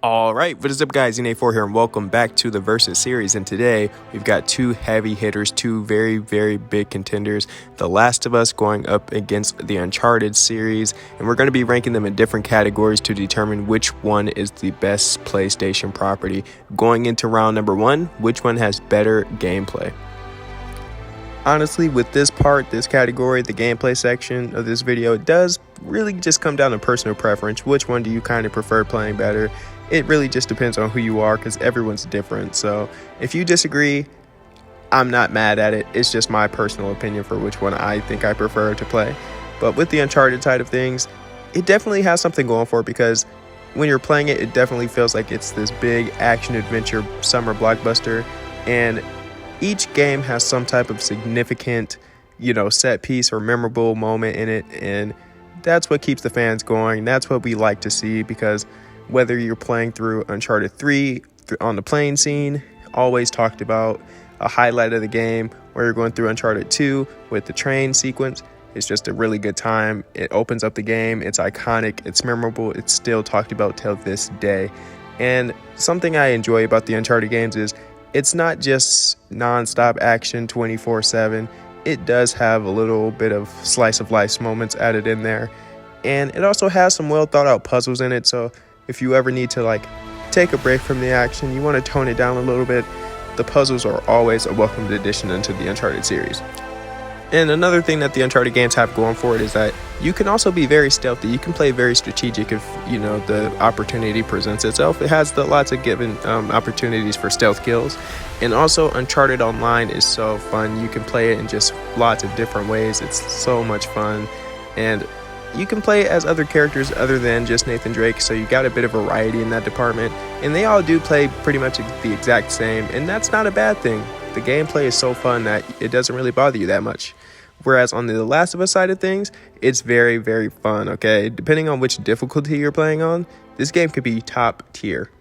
Alright, what is up guys, ENA4 here and welcome back to the Versus series, and today we've got two heavy hitters, two very big contenders, The Last of Us going up against the Uncharted series, and we're going to be ranking them in different categories to determine which one is the best PlayStation property. Going into round number one, which one has better gameplay? Honestly, with this category, the gameplay section of this video, it does really just come down to personal preference. Which one do you kind of prefer playing better? It really just depends on who you are because everyone's different. So if you disagree, I'm not mad at it. It's just my personal opinion for which one I think I prefer to play. But with the Uncharted side of things, it definitely has something going for it because when you're playing it, it definitely feels like it's this big action-adventure summer blockbuster. And each game has some type of significant, set piece or memorable moment in it. And that's what keeps the fans going. That's what we like to see because whether you're playing through Uncharted 3 on the plane scene, always talked about, a highlight of the game, or you're going through Uncharted 2 with the train sequence, it's just a really good time. It opens up the game, it's iconic, it's memorable, it's still talked about till this day. And something I enjoy about the Uncharted games is it's not just non-stop action 24/7. It does have a little bit of slice of life moments added in there. And it also has some well thought out puzzles in it, so if you ever need to take a break from the action, you want to tone it down a little bit, the puzzles are always a welcomed addition into the Uncharted series. And another thing that the Uncharted games have going for it is that you can also be very stealthy. You can play very strategic if, the opportunity presents itself. It has lots of given opportunities for stealth kills. And also Uncharted Online is so fun. You can play it in just lots of different ways. It's so much fun. And you can play as other characters other than just Nathan Drake, so you got a bit of variety in that department. And they all do play pretty much the exact same, and that's not a bad thing. The gameplay is so fun that it doesn't really bother you that much. Whereas on the Last of Us side of things, it's very fun, okay? Depending on which difficulty you're playing on, this game could be top tier.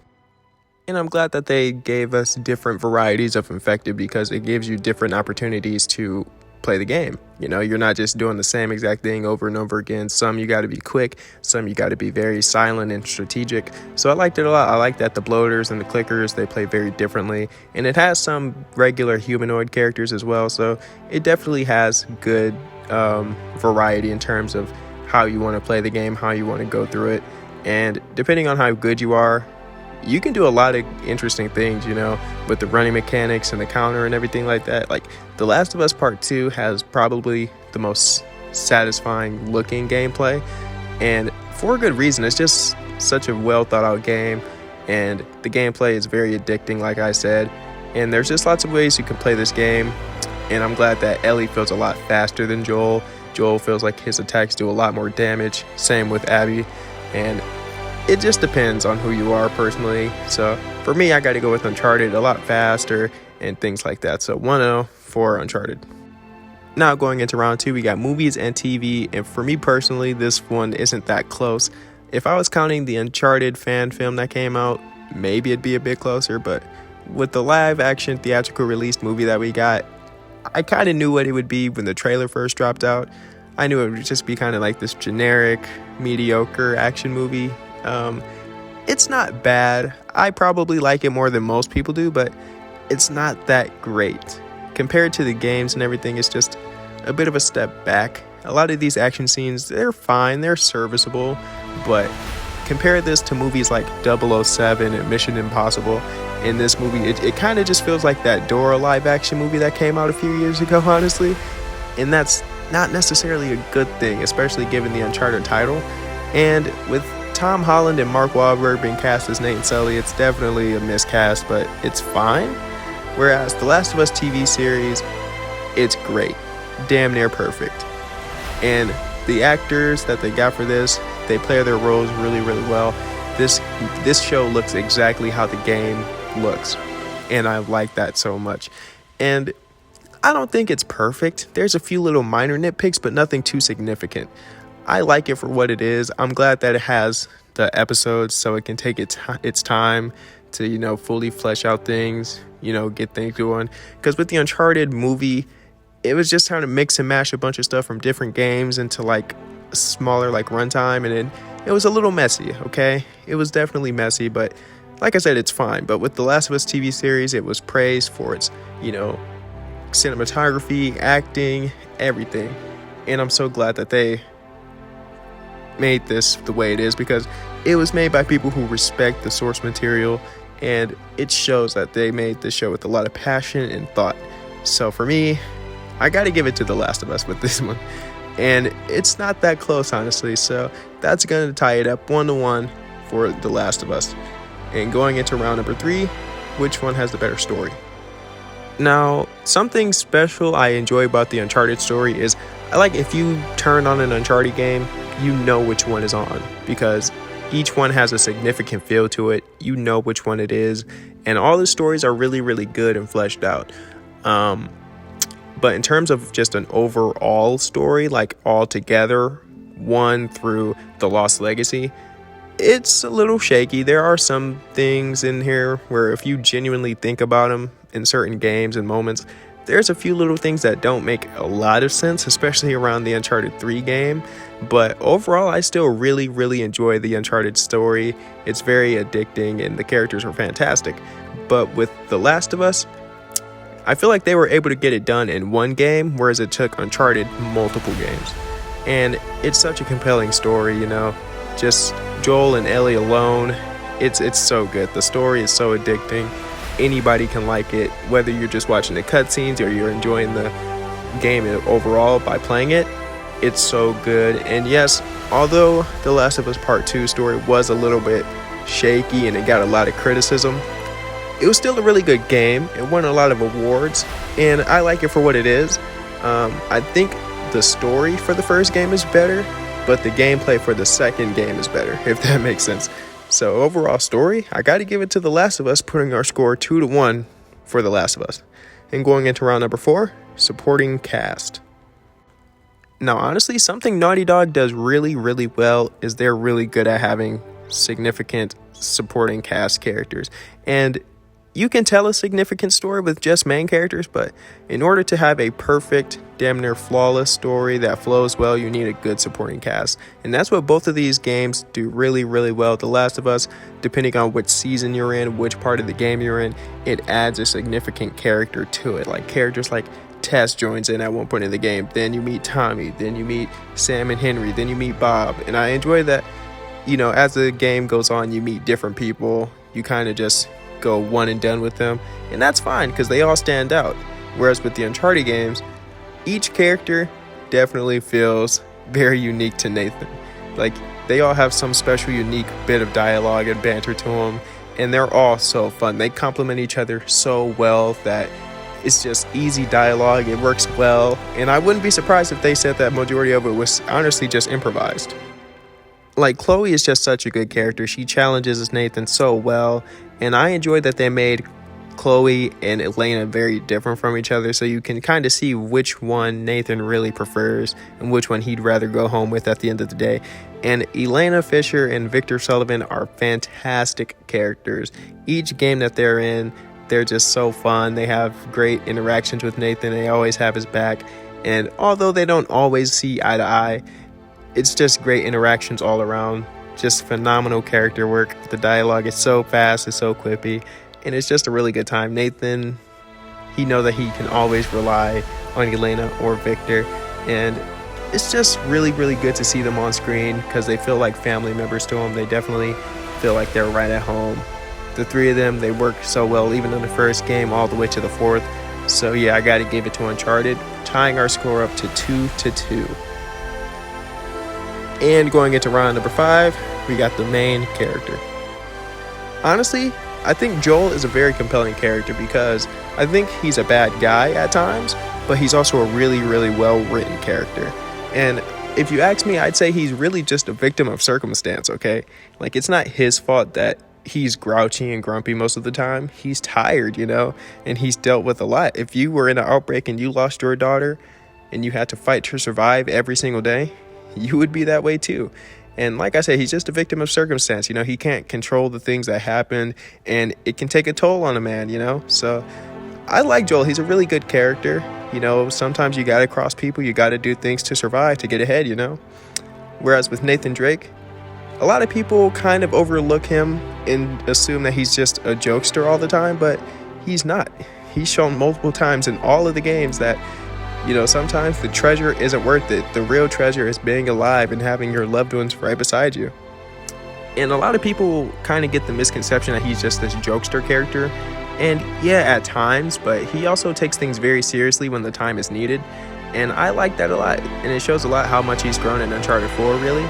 And I'm glad that they gave us different varieties of infected because it gives you different opportunities to play the game. You're not just doing the same exact thing over and over again. Some you got to be quick, some you got to be very silent and strategic. So I liked it a lot. I like that the bloaters and the clickers, they play very differently, and it has some regular humanoid characters as well. So it definitely has good variety in terms of how you want to play the game, how you want to go through it, and depending on how good you are, you can do a lot of interesting things, with the running mechanics and the counter and everything like that. Like, The Last of Us Part 2 has probably the most satisfying looking gameplay, and for a good reason. It's just such a well thought out game, and the gameplay is very addicting, like I said, and there's just lots of ways you can play this game. And I'm glad that Ellie feels a lot faster than Joel. Joel feels like his attacks do a lot more damage, same with Abby, and it just depends on who you are personally. So for me, I got to go with Uncharted, a lot faster and things like that. So 1-0 for Uncharted. Now going into round two, we got movies and TV. And for me personally, this one isn't that close. If I was counting the Uncharted fan film that came out, maybe it'd be a bit closer. But with the live action theatrical released movie that we got, I kind of knew what it would be when the trailer first dropped out. I knew it would just be kind of like this generic, mediocre action movie. It's not bad. I probably like it more than most people do, but it's not that great. Compared to the games and everything, it's just a bit of a step back. A lot of these action scenes, they're fine, they're serviceable, but compare this to movies like 007 and Mission Impossible. In this movie, it kind of just feels like that Dora live action movie that came out a few years ago, honestly. And that's not necessarily a good thing, especially given the Uncharted title. And with Tom Holland and Mark Wahlberg being cast as Nate and Sully, it's definitely a miscast, but it's fine. Whereas The Last of Us TV series, it's great, damn near perfect. And the actors that they got for this, they play their roles really well. This show looks exactly how the game looks, and I like that so much. And I don't think it's perfect. There's a few little minor nitpicks, but nothing too significant. I like it for what it is. I'm glad that it has the episodes so it can take its time to, fully flesh out things, get things going. Because with the Uncharted movie, it was just trying to mix and mash a bunch of stuff from different games into smaller like runtime, and it was a little messy. Okay, it was definitely messy, but like I said, it's fine. But with the Last of Us TV series, it was praised for its cinematography, acting, everything, and I'm so glad that they made this the way it is, because it was made by people who respect the source material, and it shows that they made this show with a lot of passion and thought. So for me, I gotta give it to The Last of Us with this one, and it's not that close, honestly. So that's gonna tie it up 1-1 for The Last of Us. And going into round number 3, which one has the better story? Now, something special I enjoy about the Uncharted story is, I like if you turn on an Uncharted game, you know which one is on, because each one has a significant feel to it. You know which one it is, and all the stories are really, really good and fleshed out. But in terms of just an overall story, like all together, 1 through The Lost Legacy, it's a little shaky. There are some things in here where if you genuinely think about them in certain games and moments, there's a few little things that don't make a lot of sense, especially around the Uncharted 3 game. But overall, I still really, really enjoy the Uncharted story. It's very addicting and the characters are fantastic. But with The Last of Us, I feel like they were able to get it done in one game, whereas it took Uncharted multiple games. And it's such a compelling story, just Joel and Ellie alone. It's so good. The story is so addicting. Anybody can like it, whether you're just watching the cutscenes or you're enjoying the game overall by playing it. It's so good. And yes, although The Last of Us Part 2 story was a little bit shaky and it got a lot of criticism, it was still a really good game. It won a lot of awards, and I like it for what it is. I think the story for the first game is better, but the gameplay for the second game is better, if that makes sense. So overall story, I got to give it to The Last of Us, putting our score 2-1 for The Last of Us. And going into round number 4, supporting cast. Now, honestly, something Naughty Dog does really, really well is they're really good at having significant supporting cast characters. And you can tell a significant story with just main characters, but in order to have a perfect, damn near flawless story that flows well, you need a good supporting cast. And that's what both of these games do really, really well. The Last of Us, depending on which season you're in, which part of the game you're in, it adds a significant character to it. Like characters like Tess joins in at one point in the game, then you meet Tommy, then you meet Sam and Henry, then you meet Bob. And I enjoy that, as the game goes on, you meet different people. You kind of just go one and done with them, and that's fine because they all stand out. Whereas with the Uncharted games, each character definitely feels very unique to Nathan. Like, they all have some special unique bit of dialogue and banter to them, and they're all so fun. They complement each other so well that it's just easy dialogue. It works well, and I wouldn't be surprised if they said that majority of it was honestly just improvised. Like, Chloe is just such a good character. She challenges Nathan so well, and I enjoy that they made Chloe and Elena very different from each other, so you can kind of see which one Nathan really prefers and which one he'd rather go home with at the end of the day. And Elena Fisher and Victor Sullivan are fantastic characters. Each game that they're in, they're just so fun. They have great interactions with Nathan. They always have his back, and although they don't always see eye to eye, it's just great interactions all around. Just phenomenal character work. The dialogue is so fast, it's so quippy, and it's just a really good time. Nathan, he knows that he can always rely on Elena or Victor, and it's just really, really good to see them on screen because they feel like family members to him. They definitely feel like they're right at home. The three of them, they work so well, even in the first game all the way to the fourth. So yeah, I got to give it to Uncharted, tying our score up to 2-2. And going into round number 5, we got the main character. Honestly, I think Joel is a very compelling character because I think he's a bad guy at times, but he's also a really, really well-written character. And if you ask me, I'd say he's really just a victim of circumstance, okay? Like, it's not his fault that he's grouchy and grumpy most of the time. He's tired, and he's dealt with a lot. If you were in an outbreak and you lost your daughter and you had to fight to survive every single day, you would be that way too. And like I said, he's just a victim of circumstance. He can't control the things that happen, and it can take a toll on a man, So I like Joel. He's a really good character. Sometimes you got to cross people. You got to do things to survive, to get ahead, Whereas with Nathan Drake, a lot of people kind of overlook him and assume that he's just a jokester all the time, but he's not. He's shown multiple times in all of the games that, sometimes the treasure isn't worth it. The real treasure is being alive and having your loved ones right beside you. And a lot of people kind of get the misconception that he's just this jokester character. And yeah, at times, but he also takes things very seriously when the time is needed. And I like that a lot. And it shows a lot how much he's grown in Uncharted 4, really.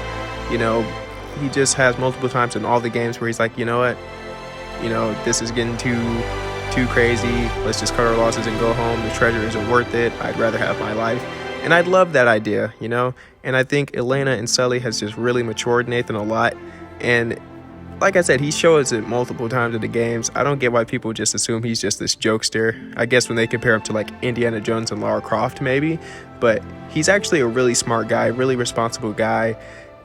He just has multiple times in all the games where he's like, you know what? This is getting too crazy. Let's just cut our losses and go home. The treasure isn't worth it. I'd rather have my life. And I love that idea, And I think Elena and Sully has just really matured Nathan a lot. And like I said, he shows it multiple times in the games. I don't get why people just assume he's just this jokester. I guess when they compare him to like Indiana Jones and Lara Croft maybe. But he's actually a really smart guy, really responsible guy.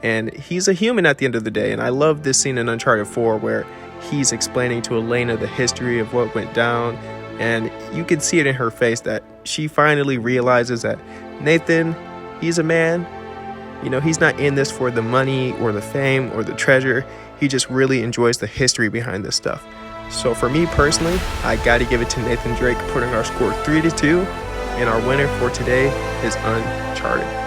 And he's a human at the end of the day. And I love this scene in Uncharted 4 where he's explaining to Elena the history of what went down. And you can see it in her face that she finally realizes that Nathan, he's a man. He's not in this for the money or the fame or the treasure. He just really enjoys the history behind this stuff. So for me personally, I got to give it to Nathan Drake, putting our score 3-2. And our winner for today is Uncharted.